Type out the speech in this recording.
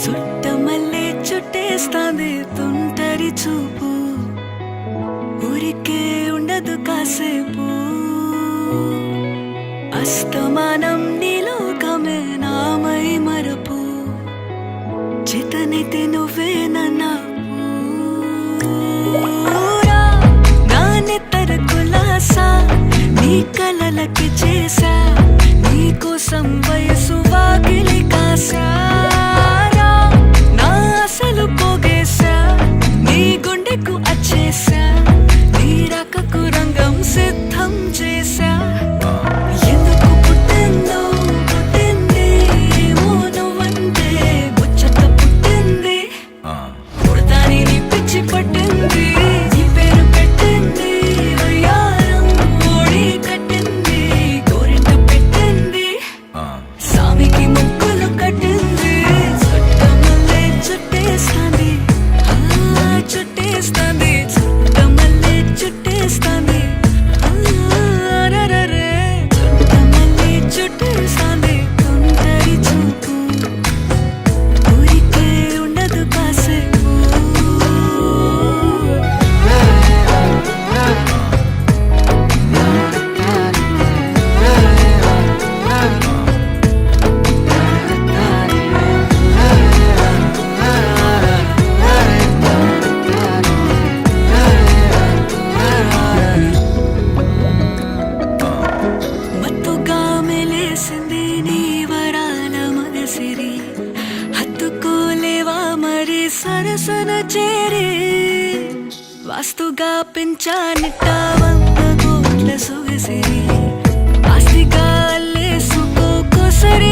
చుట్టమల్లే చుట్టేస్తాంది తుంటరి చూపు, ఊరికే ఉండదు కాసేపు. అస్తమానం నీలోకమే నామై మరపు, చేతనైతే నువ్వే నాన్నెత్తర కులాసా నీ కలలకి చేసా, నీ కోసం వయసు వాకిలి కాసా. నా అసలు పోగేశా, నీ గుండెకు అచ్చేసా, నీ రకకు రంగం సిద్ధం చేసా. ఎందుకు పుట్టిందో పుట్టింది, ఏమో నువ్వంటే ముచ్చట పుట్టింది. పుడతాని నీ పిచ్చి పట్టింది, నీ పేరు పెట్టింది వయ్యారం ఓడి కట్టింది, గోరింట పెట్టింది, సామికి ముక్కులు కట్టింది. చుట్టమల్లే చుట్టేస్తాంది, చుట్టేస్తాంది, చుట్టమల్లే చుట్టేస్తాంది, రరరే. చుట్టమల్లే చుట్టేస్తాంది తుంటరి చూపు, ఊరికే ఉండదు కాసేపు. మత్తుగా మెలేసింది నీ వరాల మనసిరి, హత్తుకోలేవా మరి సరసన చేరి. వాస్తుగా పెంచానిట్ట 100 కోట్ల సొగసిరి, ఆస్తిగా అల్లేసుకో సరి